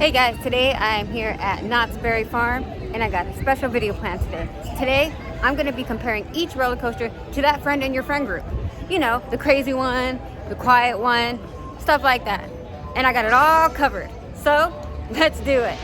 Hey guys, today I'm here at Knott's Berry Farm and I got a special video planned today. Today, I'm gonna be comparing each roller coaster to that friend in your friend group. You know, the crazy one, the quiet one, stuff like that. And I got it all covered. So, let's do it.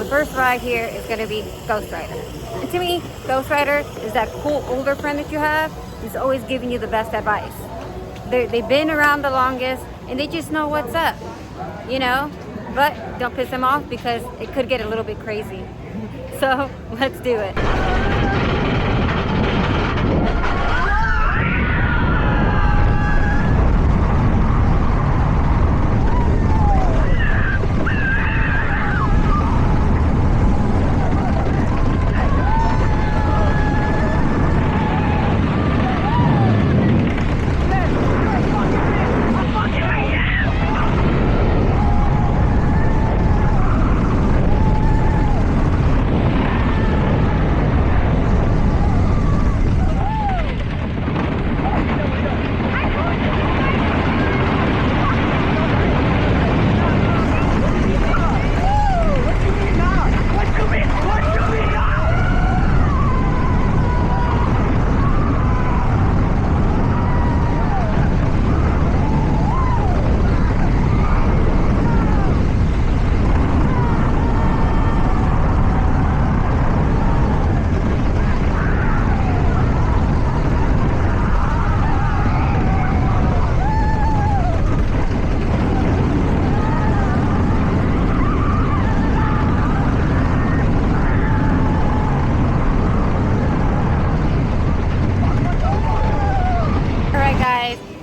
First ride here is going to be GhostRider. And to me, GhostRider is that cool older friend that you have who's always giving you the best advice. They've been around the longest and they just know what's up, you know? But don't piss them off because it could get a little bit crazy. So let's do it.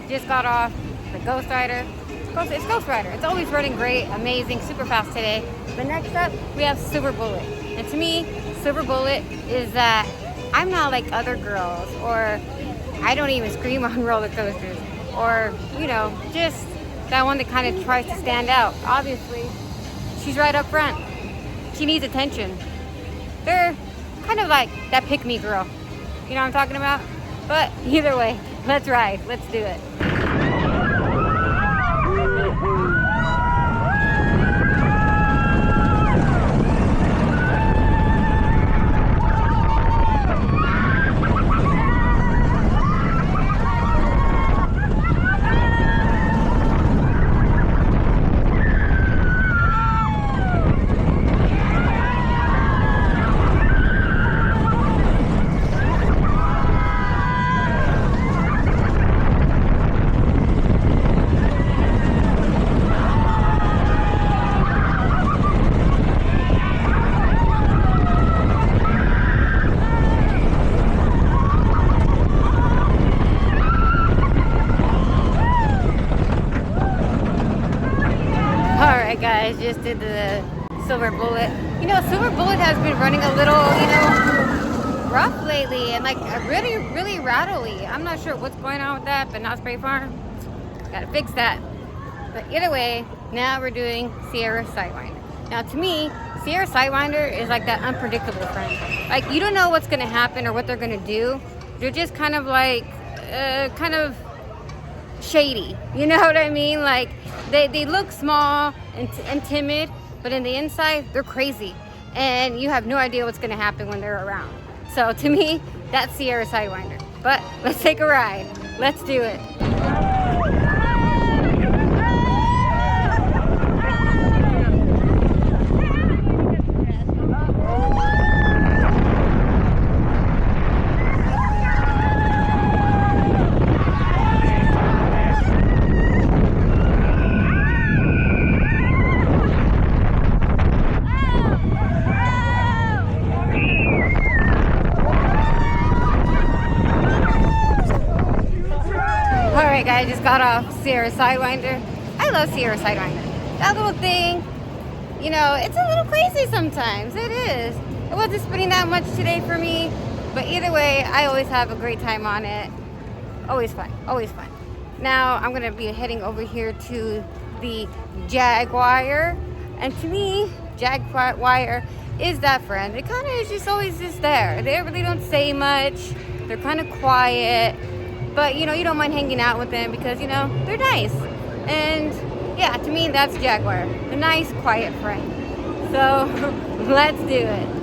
Just got off the GhostRider. It's GhostRider. It's always running great, amazing, super fast today. But next up, we have silverbullet. And to me, silverbullet is that I'm not like other girls, or I don't even scream on roller coasters, or, you know, just that one that kind of tries to stand out. Obviously, she's right up front. She needs attention. They're kind of like that pick-me girl. You know what I'm talking about? But either way, let's ride. Let's do it. Alright guys, just did the silverbullet. You know, silverbullet has been running a little, you know, rough lately and like really rattly. I'm not sure what's going on with that, but Knott's Berry Farm, gotta fix that. But either way, now we're doing Sierra Sidewinder. Now to me, Sierra Sidewinder is like that unpredictable friend. Like you don't know what's gonna happen or what they're gonna do. They're just kind of like, kind of shady, you know what I mean? Like they look small and timid, but in the inside they're crazy and you have no idea what's going to happen when they're around. So to me, that's Sierra Sidewinder. But let's take a ride. Let's do it. Alright guys, just got off Sierra Sidewinder. I love Sierra Sidewinder. That little thing, you know, it's a little crazy sometimes. It is. It wasn't spinning that much today for me, but either way, I always have a great time on it. Always fun, always fun. Now, I'm gonna be heading over here to the Jaguar, and to me, Jaguar is that friend. It kind of is just always just there. They really don't say much. They're kind of quiet, but you know, you don't mind hanging out with them because, you know, they're nice. And yeah, to me, that's Jaguar, a nice, quiet friend. So let's do it.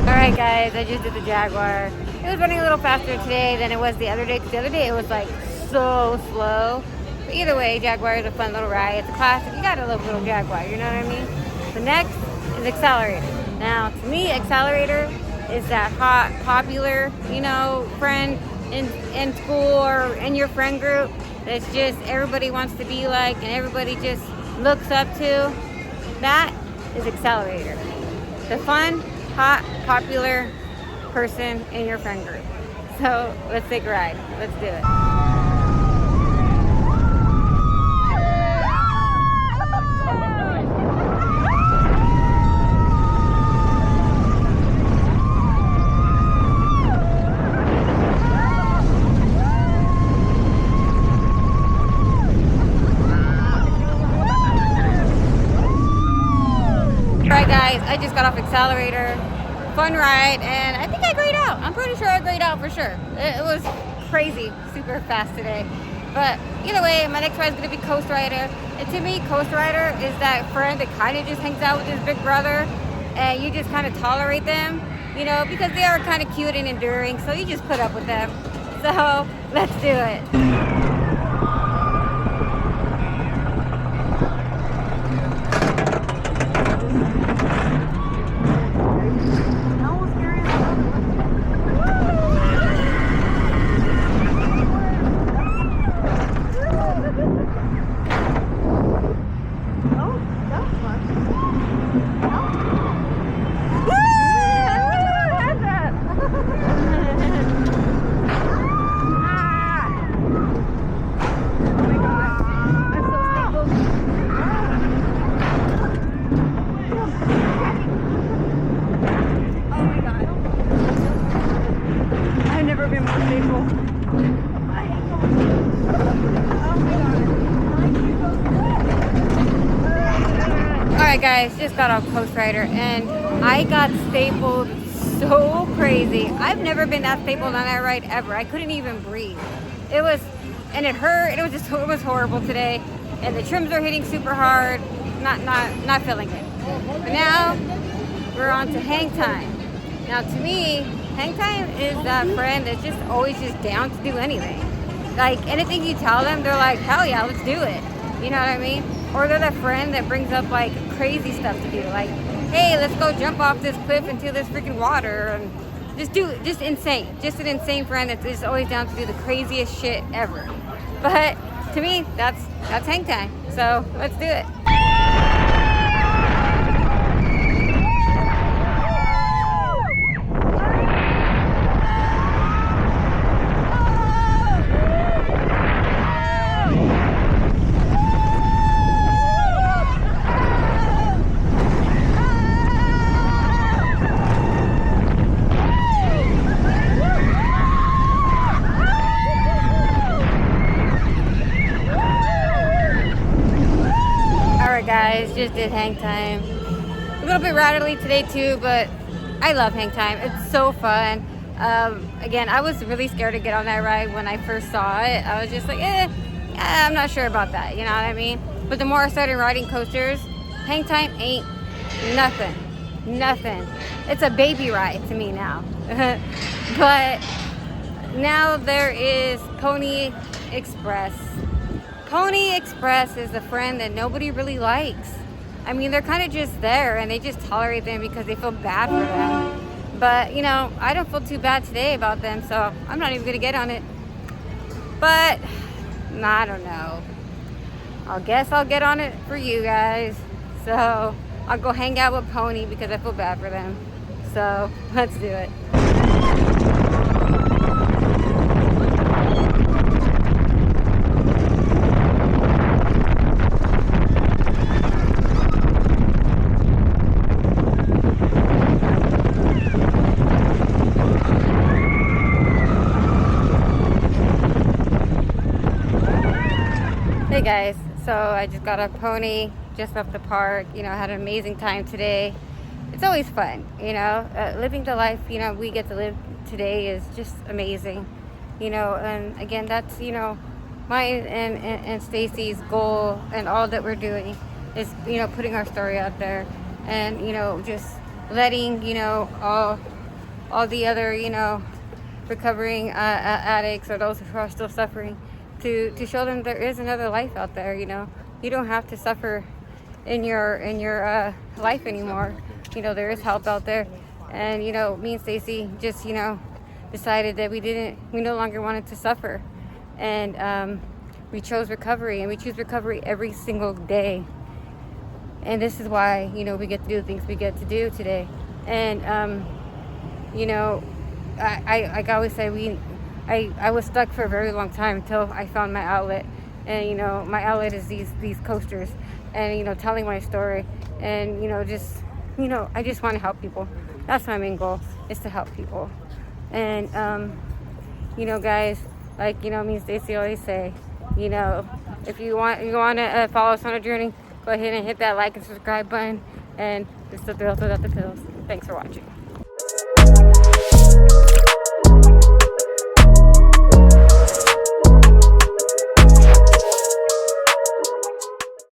Alright guys, I just did the Jaguar. It was running a little faster today than it was the other day, because the other day it was like so slow. But either way, Jaguar is a fun little ride. It's a classic. You gotta love little Jaguar, you know what I mean? The next is xcelerator. Now, to me, xcelerator is that hot, popular, you know, friend in school or in your friend group that's just everybody wants to be like and everybody just looks up to. That is xcelerator. The fun, hot, popular person in your friend group. So let's take a ride. Let's do it. Alright guys, I just got off xcelerator. Fun ride, and I think I grayed out. I'm pretty sure I grayed out for sure. It was crazy, super fast today. But either way, my next ride is going to be GhostRider. And to me, GhostRider is that friend that kind of just hangs out with his big brother, and you just kind of tolerate them, you know, because they are kind of cute and enduring, so you just put up with them. So let's do it. Alright guys, just got off GhostRider and I got stapled so crazy. I've never been that stapled on that ride ever. I couldn't even breathe. It was, and it hurt. It was horrible today. And the trims are hitting super hard. Not feeling it. But now we're on to HangTime. Now to me, HangTime is that friend that's just always just down to do anything. Like anything you tell them, they're like, hell yeah, let's do it. You know what I mean? Or they're that friend that brings up like crazy stuff to do. Like, hey, let's go jump off this cliff into this freaking water and just insane. Just an insane friend that's just always down to do the craziest shit ever. But to me, that's HangTime. So let's do it. did HangTime. A little bit rattly today too, but I love HangTime. It's so fun. Again, I was really scared to get on that ride when I first saw it. I was just like, I'm not sure about that, you know what I mean? But the more I started riding coasters, HangTime ain't nothing. Nothing. It's a baby ride to me now. But now there is Pony Express. Pony Express is a friend that nobody really likes. I mean, they're kind of just there and they just tolerate them because they feel bad for them. But, you know, I don't feel too bad today about them, so I'm not even going to get on it. But, I don't know. I guess I'll get on it for you guys. So, I'll go hang out with Pony because I feel bad for them. So, let's do it. Hey guys, so I just got a Pony, just left the park, you know, had an amazing time today. It's always fun, you know, living the life, you know, we get to live today is just amazing, you know, and again, that's, you know, my and Stacy's goal and all that we're doing is, you know, putting our story out there and, you know, just letting, you know, all the other, you know, recovering addicts or those who are still suffering, to show them there is another life out there. You know, you don't have to suffer in your life anymore. You know, there is help out there. And you know, me and Stacy just, you know, decided that we no longer wanted to suffer, and we chose recovery, and we choose recovery every single day. And this is why, you know, we get to do the things we get to do today. And you know, I always say I was stuck for a very long time until I found my outlet. And you know, my outlet is these coasters, and you know, telling my story, and you know, just, you know, I just want to help people. That's my main goal, is to help people. And you know, guys, like, you know, me and Stacey always say, you know, if you want to follow us on a journey, go ahead and hit that like and subscribe button. And it's the thrills without the pills. Thanks for watching.